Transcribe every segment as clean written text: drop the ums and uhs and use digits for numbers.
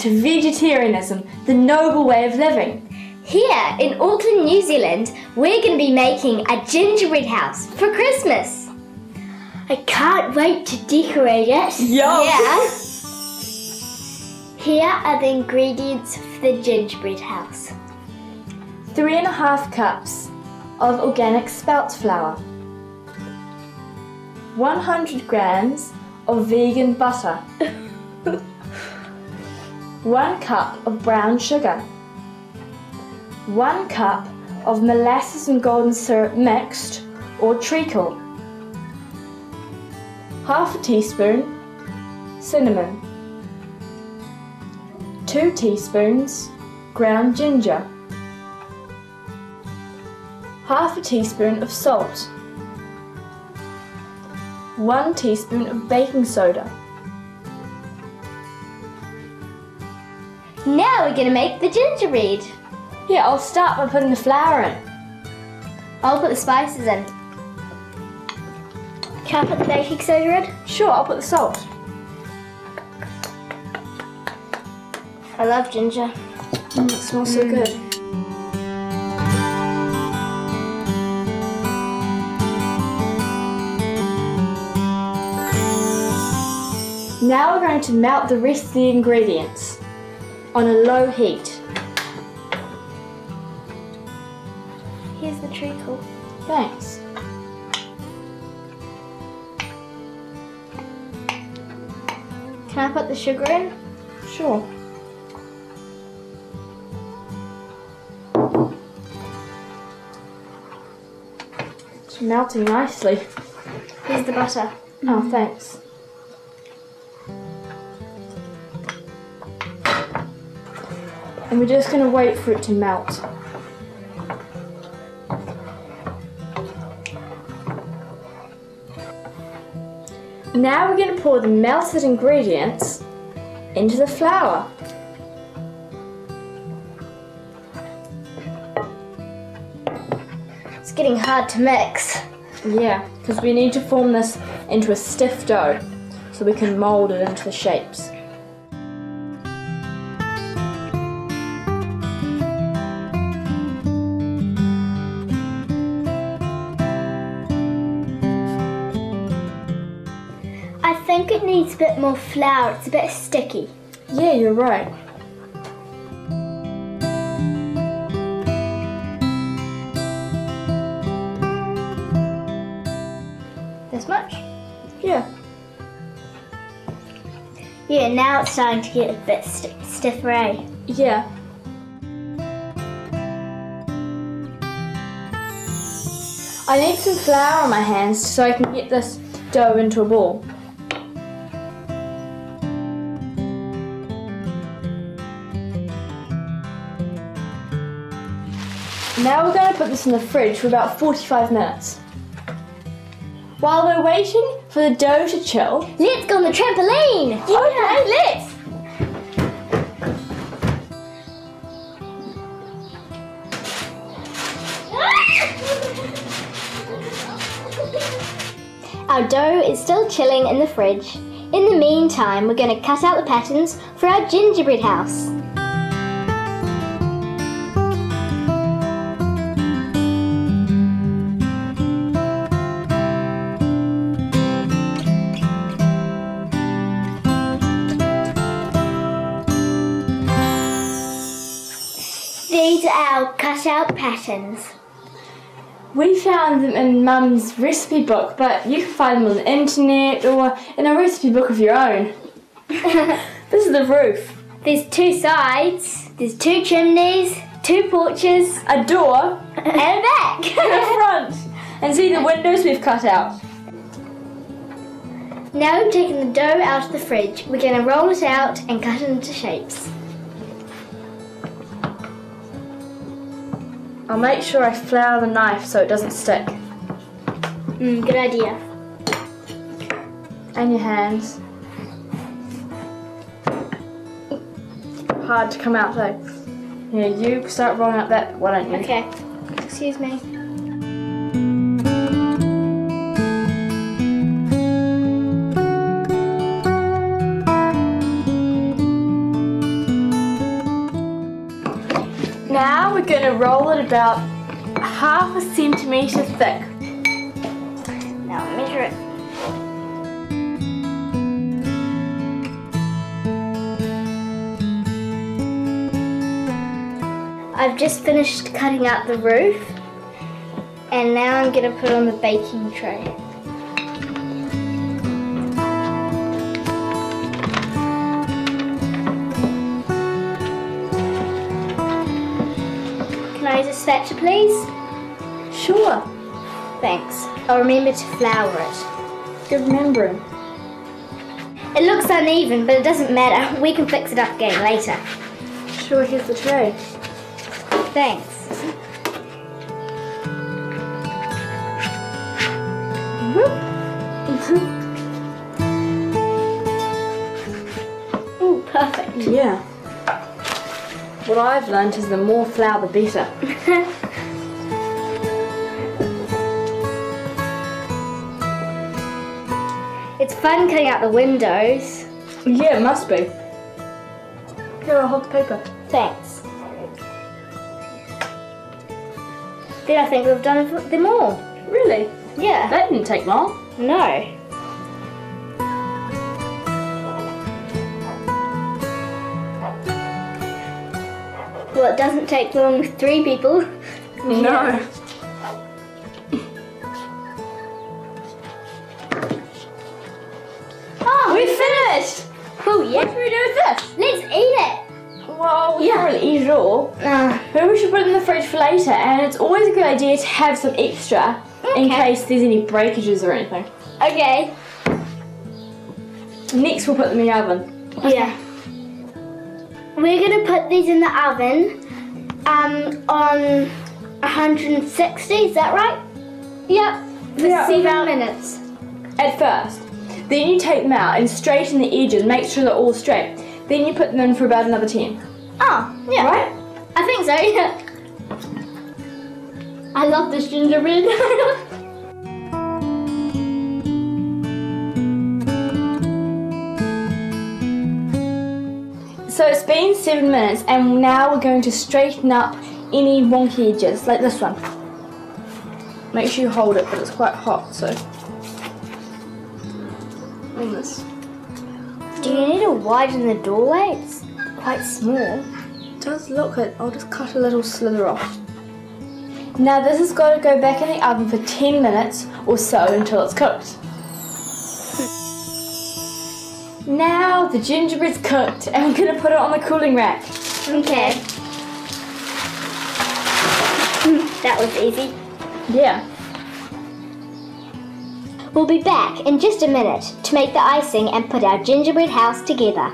to vegetarianism, the noble way of living. Here in Auckland, New Zealand, we're going to be making a gingerbread house for Christmas. I can't wait to decorate it. Yum. Yeah. Here are the ingredients for the gingerbread house. 3½ cups of organic spelt flour. 100 grams of vegan butter. 1 cup of brown sugar. 1 cup of molasses and golden syrup mixed or treacle. 1/2 teaspoon cinnamon. 2 teaspoons ground ginger. 1/2 teaspoon of salt. 1 teaspoon of baking soda. Now we're going to make the gingerbread. Yeah, I'll start by putting the flour in. I'll put the spices in. Can I put the baking soda in? Sure, I'll put the salt. I love ginger. It smells so good. Now we're going to melt the rest of the ingredients on a low heat. Here's the treacle. Thanks. Can I put the sugar in? Sure. It's melting nicely. Here's the butter. Oh, thanks. And we're just going to wait for it to melt. Now we're going to pour the melted ingredients into the flour. It's getting hard to mix. Yeah, because we need to form this into a stiff dough so we can mould it into the shapes. I think it needs a bit more flour. It's a bit sticky. Yeah, you're right. This much? Yeah. Yeah, now it's starting to get a bit stiffer, eh? Yeah. I need some flour on my hands so I can get this dough into a ball. Now we're going to put this in the fridge for about 45 minutes. While we're waiting for the dough to chill, Let's go on the trampoline! Yeah, okay, let's! Our dough is still chilling in the fridge. In the meantime, we're going to cut out the patterns for our gingerbread house. These are our cut-out patterns. we found them in Mum's recipe book, but you can find them on the internet or in a recipe book of your own. This is the roof. There's 2 sides, there's 2 chimneys, 2 porches, A door and a back. and a front. And see the windows we've cut out. Now we've taken the dough out of the fridge. We're going to roll it out and cut it into shapes. I'll make sure I flour the knife so it doesn't stick. Good idea. And your hands. Hard to come out though. Here, you start rolling out that, why don't you? Okay. Excuse me. Now we're going to roll it about half a centimetre thick. Now measure it. I've just finished cutting out the roof, and now I'm going to put on the baking tray. Can I use a spatula, please? Sure. Thanks. I'll remember to flour it. Good remembering. It looks uneven, but it doesn't matter. We can fix it up again later. Sure, here's the tray. Thanks. Ooh, perfect. Yeah. What I've learned is the more flour the better. It's fun cutting out the windows. Yeah, it must be. Here, I'll hold the paper. Thanks. Then I think we've done them all. Really? Yeah. That didn't take long. No. Well, it doesn't take long with 3 people. No. Oh, We're finished! Oh, yeah. What should we do with this? Let's eat it. Well, we can't really eat it all. Maybe we should put it in the fridge for later, and it's always a good idea to have some extra in case there's any breakages or anything. Okay. Next, we'll put them in the oven. Yeah. We're going to put these in the oven on 160, is that right? Yep. For Yeah, 7 about- minutes. At first. Then you take them out and straighten the edges, make sure they're all straight. Then you put them in for about another 10. Oh, yeah. Right? I think so, yeah. I love this gingerbread. So it's been 7 minutes, and now we're going to straighten up any wonky edges, like this one. Make sure you hold it, but it's quite hot, so. And this. Do you need to widen the doorway? It's quite small. It does look it. I'll just cut a little slither off. Now this has got to go back in the oven for 10 minutes or so until it's cooked. Now the gingerbread's cooked, and we're going to put it on the cooling rack. Okay. That was easy. Yeah. We'll be back in just a minute to make the icing and put our gingerbread house together.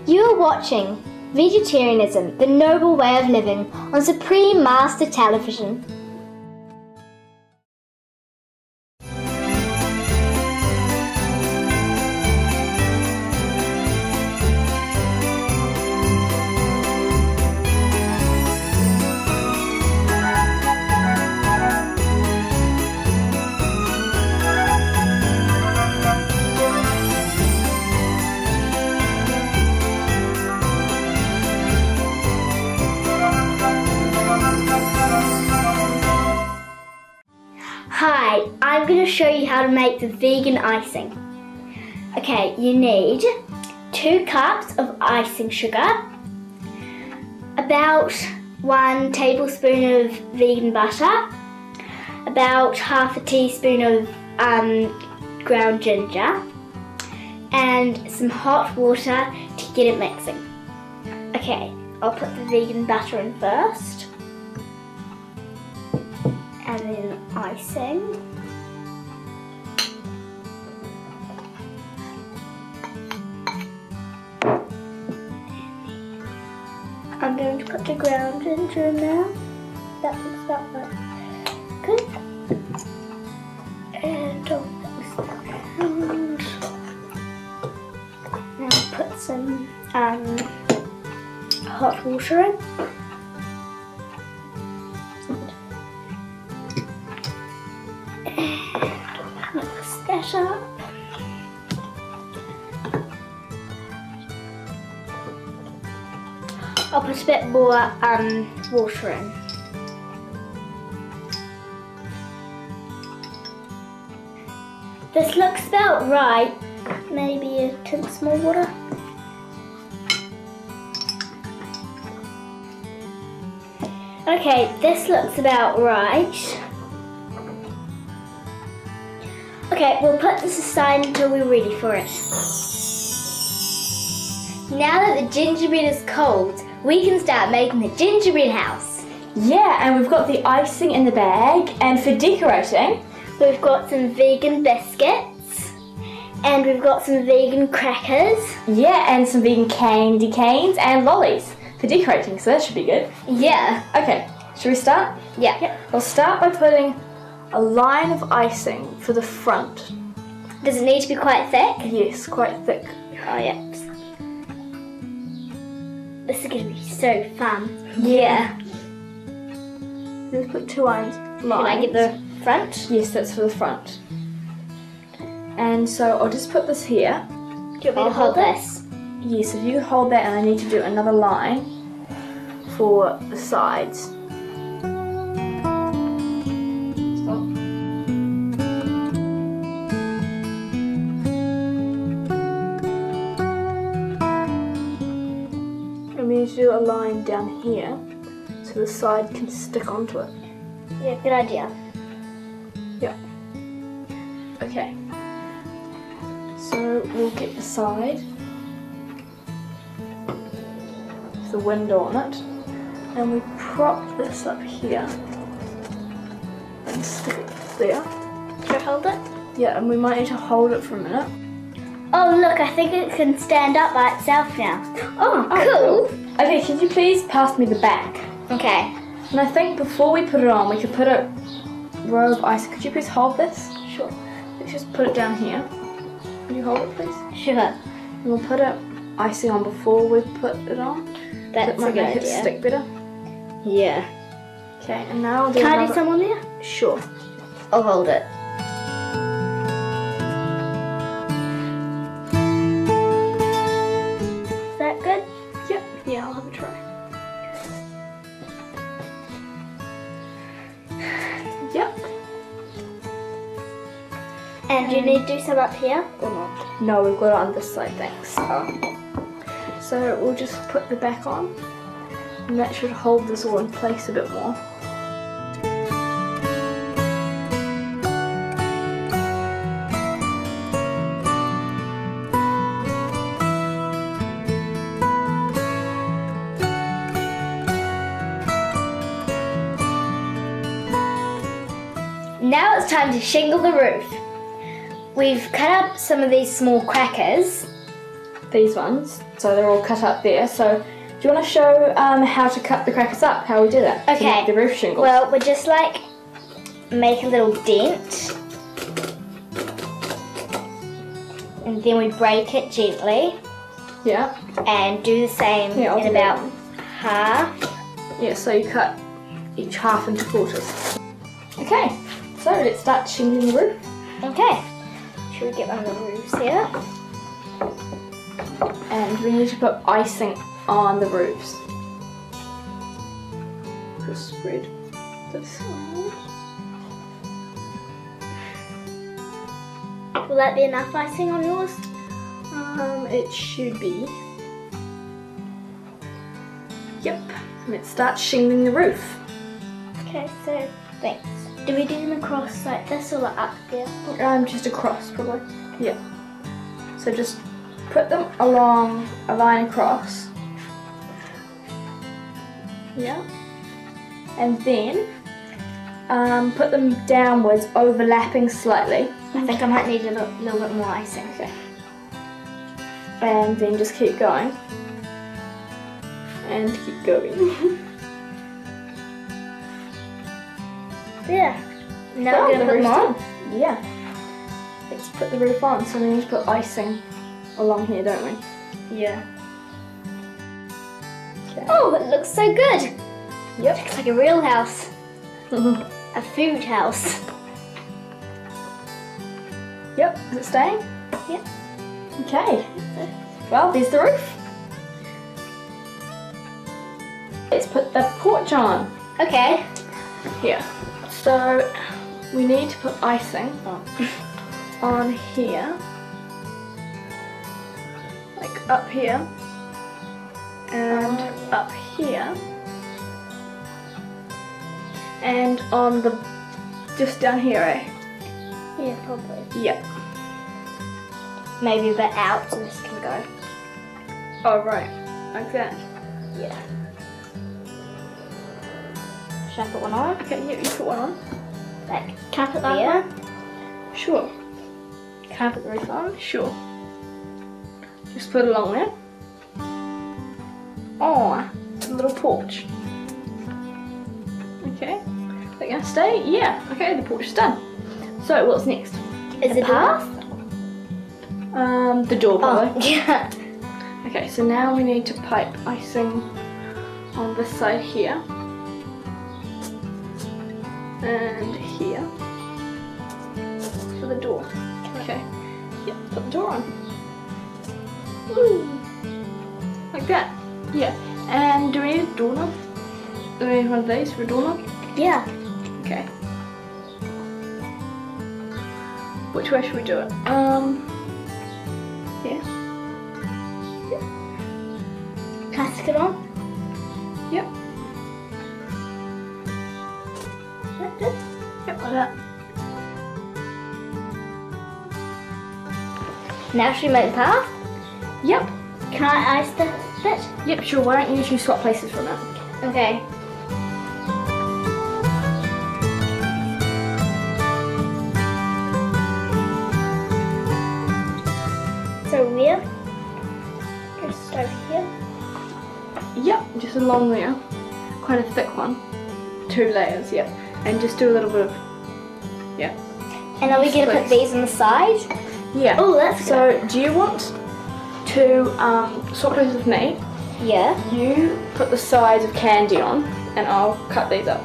You are watching Vegetarianism, the Noble Way of Living on Supreme Master Television. Hi, I'm going to show you how to make the vegan icing. Okay, you need 2 cups of icing sugar, about 1 tablespoon of vegan butter, about half a teaspoon of ground ginger, and some hot water to get it mixing. Okay, I'll put the vegan butter in first. And then icing. I'm going to put the ground ginger in there. That looks about right. Good. And I'll mix that around. Now put some hot water in. Mix that up. I'll put a bit more water in. This looks about right. Maybe a tablespoon more water. Okay, this looks about right. Okay, we'll put this aside until we're ready for it. Now that the gingerbread is cold, we can start making the gingerbread house. Yeah, and we've got the icing in the bag, and for decorating, we've got some vegan biscuits, and we've got some vegan crackers. Yeah, and some vegan candy canes and lollies for decorating, so that should be good. Yeah. Okay, should we start? Yeah. We'll start by putting a line of icing for the front. Does it need to be quite thick? Yes, quite thick. Oh yeah. This is going to be so fun. Yeah. Let's put 2 lines. Can I get the front? Yes, that's for the front. And so I'll just put this here. Do you want me to hold this? Yes, if you hold that, and I need to do another line for the sides. And we need to do a line down here so the side can stick onto it. Yeah, good idea. Yeah. Okay. So we'll get the side with the window on it, and we prop this up here and stick it there. Should I hold it? Yeah, and we might need to hold it for a minute. Oh look, I think it can stand up by itself now. Oh, cool. Okay, can you please pass me the back? Okay. And I think before we put it on, we could put a row of icing. Could you please hold this? Sure. Let's just put it down here. Can you hold it, please? Sure. And we'll put icing on before we put it on. That's That might make it stick better. Yeah. Okay, and now I'll do Can I another... do some on there? Sure. I'll hold it. Is that good? Yep. Yeah, I'll have a try. Yep. And do you need to do some up here or not? No, we've got it on this side, thanks. So we'll just put the back on, and that should hold this all in place a bit more. Now it's time to shingle the roof. We've cut up some of these small crackers. These ones, so they're all cut up there. So do you want to show how to cut the crackers up, how we do that? Okay. To make the roof shingles. Well, we just like make a little dent and then we break it gently Yeah. and do the same Yeah, I'll in do about that. half. Yeah, so you cut each half into quarters. Okay, so let's start shingling the roof. Okay. Should we get one of the roofs here? And we need to put icing on the roofs. Just spread this on. Will that be enough icing on yours? It should be. Yep. Let's start shingling the roof. Okay, so thanks. Do we do them across like this or like up there? Just across, probably. Yeah. So just put them along a line across. Yeah. And then put them downwards, overlapping slightly. I think I might need a little bit more icing. Okay. And then just keep going. And keep going. Yeah. Now we're going to put them on? Yeah. Let's put the roof on, so we need to put icing along here, don't we? Yeah. Okay. Oh, it looks so good. Yep. Looks like a real house. A food house. Yep. Is it staying? Yep. Okay. Well, there's the roof. Let's put the porch on. Okay. Here. So we need to put icing on here. Like up here. And up here. And on the, just down here, eh? Yeah, probably. Yep. Maybe a bit out so this can go. Oh, right. Like that. Yeah. Should I put one on? Okay, yeah, you put one on. Like, can I put That there? one? Sure. Can I put the roof on? Sure. Just put it along there. Oh, a little porch. Okay. Is that gonna stay? Yeah. Okay, the porch is done. So what's next? Is The it path? The door probably. Oh, yeah. Okay, so now we need to pipe icing on this side here. And here. For the door. Okay. Yeah, put the door on. Woo. Like that. Yeah. And do we need a doorknob? Do we need one of these for a doorknob? Yeah. Okay. Which way should we do it? Here. Can I stick it on? Yep. That's good. Yep, like that. Now should we make the path? Yep. Can I ice the bit? Yep, sure. Why don't you two swap places for a minute? Okay. So we're just over here. Yep, just a long layer. Quite a thick one. 2 layers, yep. And just do a little bit of, yeah. And are we going to put these on the side? Yeah. Oh, that's so do you want to swap places with me? Yeah. You put the sides of candy on and I'll cut these up.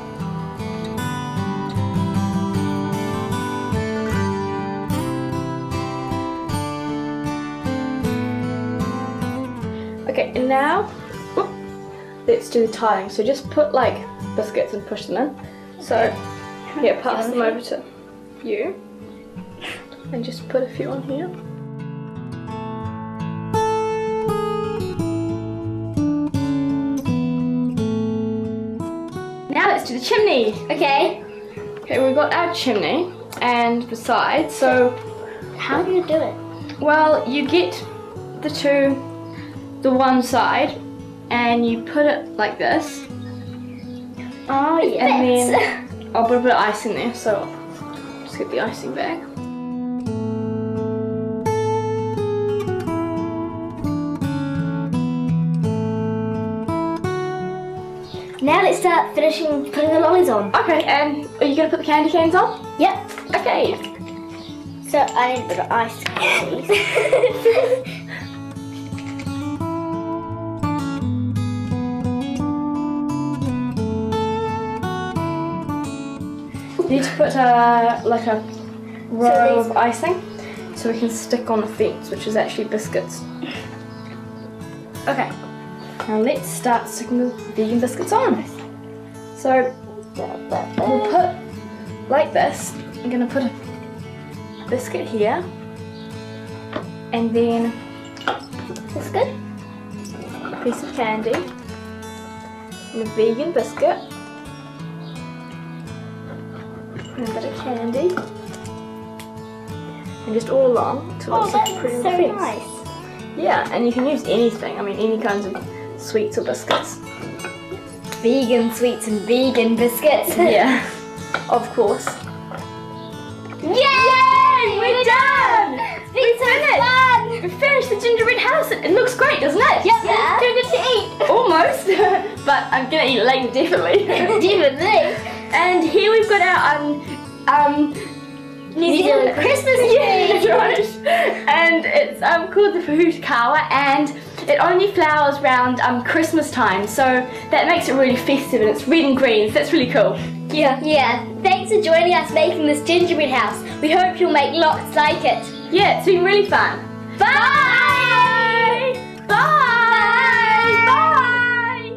Okay, and now whoop, let's do the tiling. So just put like biscuits and push them in. So yeah, pass them over to you and just put a few on here. Now let's do the chimney. Okay. Okay, we've got our chimney and the side. So How do you do it? well, you get the one side and you put it like this. Oh, yeah. And then I'll put a bit of ice in there, so just get the icing bag. Now let's start finishing putting the lollies on. Okay, and are you gonna put the candy canes on? Yep. Okay. So I need a bit of ice candies. You need to put like a row of icing so we can stick on the fence, which is actually biscuits. Okay, now let's start sticking the vegan biscuits on. So we'll put like this. I'm gonna put a biscuit here, and then That's good. a piece of candy, and a vegan biscuit, and a bit of candy, and just all along till Oh, it's like that's pretty so on the fence. nice. Yeah, and you can use anything. I mean, any kinds of sweets or biscuits. Vegan sweets and vegan biscuits. Yeah, of course. Yay! We're done! It's been so fun! We finished the gingerbread house. It looks great, doesn't it? Yep, it's too good to eat. Almost, but I'm gonna eat it later, definitely. Definitely. And here we've got our New Zealand Christmas tree. Yeah, right. And it's called the Fuhukawa, and it only flowers around Christmas time, so that makes it really festive, and it's red and green, so that's really cool. Yeah. Thanks for joining us making this gingerbread house. We hope you'll make lots like it. Yeah, it's been really fun. Bye! Bye! Bye!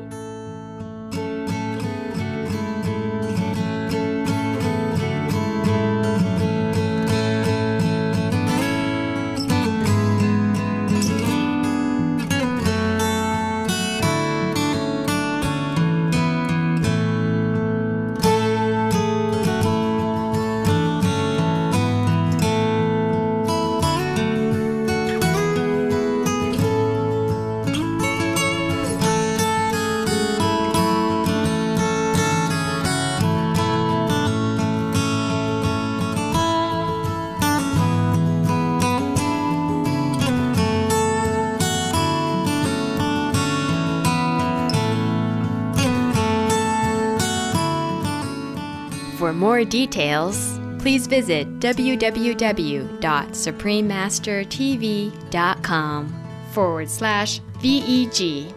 For more details, please visit www.suprememastertv.com/VEG.